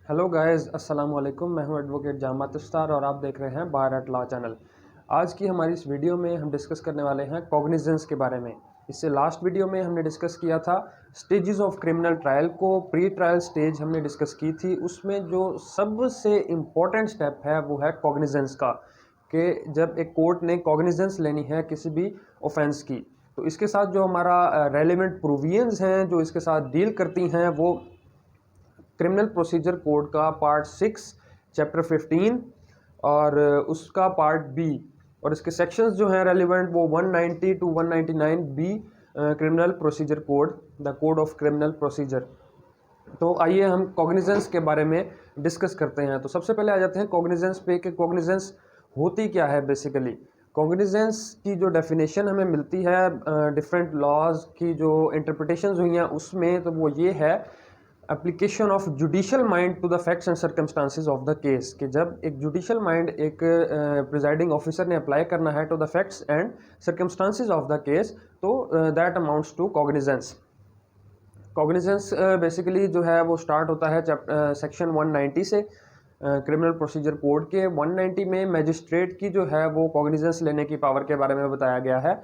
Hello guys, अस्सलाम वालेकुम। मैं हूं एडवोकेट जामत इफ्तार और आप देख रहे हैं बार एट लॉ चैनल। आज की हमारी इस वीडियो में हम डिस्कस करने वाले हैं कॉग्निजेंस के बारे में। इससे लास्ट वीडियो में हमने डिस्कस किया था स्टेजेस ऑफ क्रिमिनल ट्रायल को, प्री ट्रायल स्टेज हमने डिस्कस की थी। उसमें जो सबसे इम्पोर्टेंट स्टेप है वो है कॉग्निजेंस का, कि जब एक कोर्ट ने कॉग्निजेंस लेनी है किसी भी ऑफेंस की, तो इसके साथ जो हमारा रेलेवेंट प्रोविजंस हैं जो इसके साथ डील करती हैं वो क्रिमिनल प्रोसीजर कोड का पार्ट 6 चैप्टर 15 और उसका पार्ट बी, और इसके सेक्शंस जो हैं रेलिवेंट वो 190 to 199 B criminal procedure code, the code of criminal procedure. तो आइए हम कॉग्निजेंस के बारे में डिस्कस करते हैं। तो सबसे पहले आ जाते हैं कॉग्निजेंस पे कि कॉग्निजेंस होती क्या है। बेसिकली कॉग्निजेंस की जो डेफिनेशन हमें मिलती है डिफरेंट लॉज की जो इंटरप्रिटेशंस हुई हैं उसमें, तो वो ये है application of judicial mind to the facts and circumstances of the case, कि जब एक जुडिशल माइंड एक प्रिजाइडिंग ऑफिसर ने अप्लाई करना है to the facts and circumstances of the case, तो that amounts to cognizance. Cognizance basically जो है वो स्टार्ट होता है सेक्शन 190 से क्रिमिनल प्रोसीजर कोड के। 190 में मैजिस्ट्रेट की जो है वो कॉग्निजेंस लेने की पावर के बारे में बताया गया है।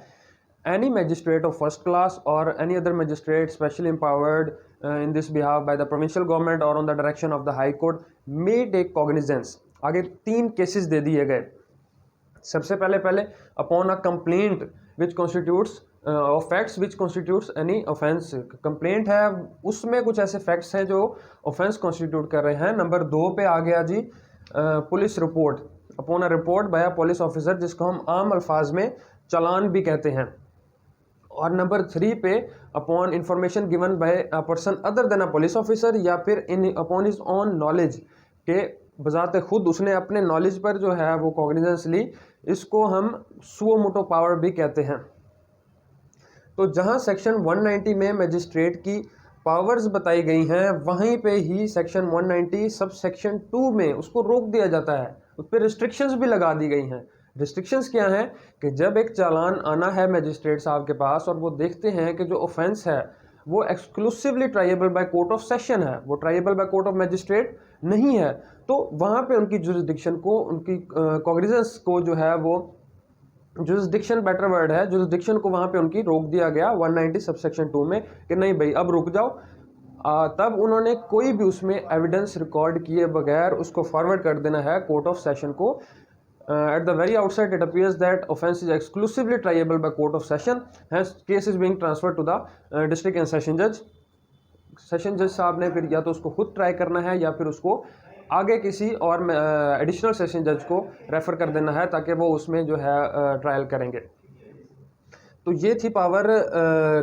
Any magistrate of first class or any other magistrate specially empowered in this behalf by the provincial government or on the direction of the high court may take cognizance। आगे 3 cases they दिए गए। सबसे पहले upon a complaint which constitutes of facts which constitutes any offense। Complaint है, उसमें कुछ ऐसे facts हैं जो ऑफेंस कॉन्स्टिट्यूट कर रहे हैं। नंबर 2 पे आ गया जी police report, upon a report by a police officer, जिसको हम आम अल्फाज में चालान भी कहते हैं। और नंबर 3 पे upon information given by a person other than a police officer, या फिर इन अपॉन हिज ऑन नॉलेज, के बजाते खुद उसने अपने नॉलेज पर जो है वो कॉग्निजेंस ली। इसको हम सुओ मोटो पावर भी कहते हैं। तो जहां सेक्शन 190 में मजिस्ट्रेट की पावर्स बताई गई हैं, वहीं पे ही सेक्शन 190 सब सेक्शन 2 में उसको रोक दिया जाता है, उस पर रिस्ट्रिक्शंस भी लगा दी गई हैं। रिस्ट्रिक्शंस क्या हैं कि जब एक चालान आना है मैजिस्ट्रेट साहब के पास और वो देखते हैं कि जो ऑफेंस है वो exclusively triable by court of session है, वो triable by court of magistrate नहीं है, तो वहाँ पे उनकी जुरिसडिक्शन को, उनकी कॉग्निजेंस को जो है वो, जुरिसडिक्शन बेटर वर्ड है, जुरिसडिक्शन को वहाँ पे उनकी रोक दिया गया 190 सबसेक्शन 2 में कि नहीं भाई अब रुक जाओ। तब उन्होंने कोई भी उसमें एविडेंस रिकॉर्ड किए बगैर उसको फॉरवर्ड कर देना है कोर्ट ऑफ सेशन को। At the very outset, it appears that offence is exclusively triable by court of session. Hence, case is being transferred to the district and session judge. Session जज साहब ने फिर या तो उसको खुद ट्राई करना है या फिर उसको आगे किसी और एडिशनल सेशन जज को रेफ़र कर देना है ताकि वो उसमें जो है ट्रायल करेंगे। तो ये थी पावर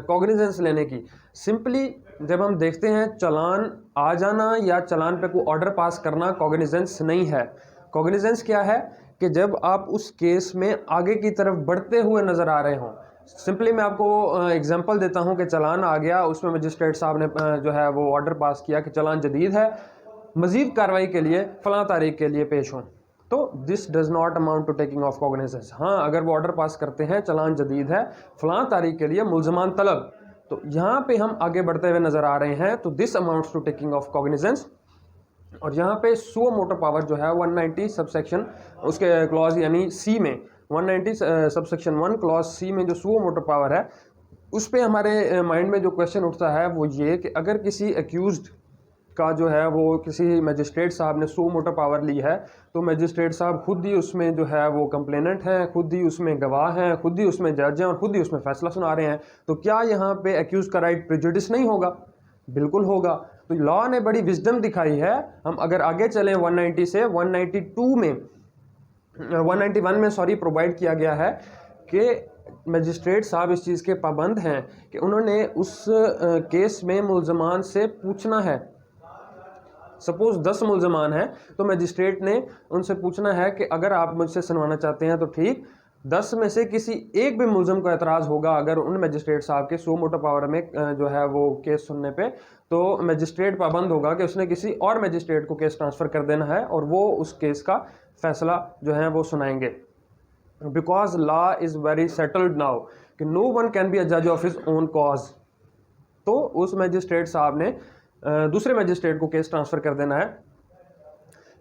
कॉग्निजेंस लेने की। सिंपली जब हम देखते हैं चालान आ जाना या चालान पे कोई ऑर्डर पास करना कॉग्निजेंस नहीं है। कॉग्निजेंस क्या है कि जब आप उस केस में आगे की तरफ बढ़ते हुए नज़र आ रहे हों। सिंपली मैं आपको एग्जांपल देता हूं कि चालान आ गया, उसमें मजिस्ट्रेट साहब ने जो है वो ऑर्डर पास किया कि चालान जदीद है, मज़ीद कार्रवाई के लिए फ़लाँ तारीख के लिए पेश हों, तो this does not amount to taking of cognizance. हाँ, अगर वो ऑर्डर पास करते हैं चालान जदीद है फ़लाँ तारीख के लिए मुल्ज़मान तलब, तो यहाँ पे हम आगे बढ़ते हुए नज़र आ रहे हैं, तो this amounts to taking of cognizance. और यहाँ पे सुओ मोटो पावर जो है 190 सबसेक्शन उसके क्लॉज यानी सी में 190 सबसेक्शन 1 क्लॉज सी में जो सुओ मोटो पावर है, उस पे हमारे माइंड में जो क्वेश्चन उठता है वो ये कि अगर किसी एक्यूज्ड का जो है वो किसी मैजिस्ट्रेट साहब ने सुओ मोटो पावर ली है, तो मैजिस्ट्रेट साहब खुद ही उसमें जो है वो कंप्लेनेंट हैं, खुद ही उसमें गवाह हैं, खुद ही उसमें जज हैं और खुद ही उसमें फैसला सुना रहे हैं, तो क्या यहाँ पे एक्यूज का राइट प्रेजुडिस नहीं होगा? बिल्कुल होगा। तो लॉ ने बड़ी विजडम दिखाई है। हम अगर आगे चलें 190 से 192 में 191 में सॉरी प्रोवाइड किया गया है कि मजिस्ट्रेट साहब इस चीज़ के पाबंद हैं कि उन्होंने उस केस में मुल्ज़मान से पूछना है। सपोज़ 10 मुल्ज़मान हैं तो मजिस्ट्रेट ने उनसे पूछना है कि अगर आप मुझसे सुनवाना चाहते हैं तो ठीक, 10 में से किसी एक भी मुल्ज़म को एतराज़ होगा अगर उन मजिस्ट्रेट साहब के सुओ मोटो पावर में जो है वो केस सुनने पे, तो मजिस्ट्रेट पाबंद होगा कि उसने किसी और मजिस्ट्रेट को केस ट्रांसफ़र कर देना है और वो उस केस का फैसला जो है वो सुनाएंगे। Because law is very settled now कि no one can be a जज ऑफ हिज ओन कॉज, तो उस मजिस्ट्रेट साहब ने दूसरे मजिस्ट्रेट को केस ट्रांसफ़र कर देना है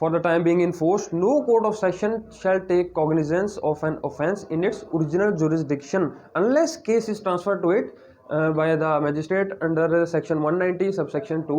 for the time being enforced, no court of session shall take cognizance of an offence in its original jurisdiction unless case is transferred to it by the magistrate under section 190 subsection 2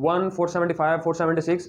475, 476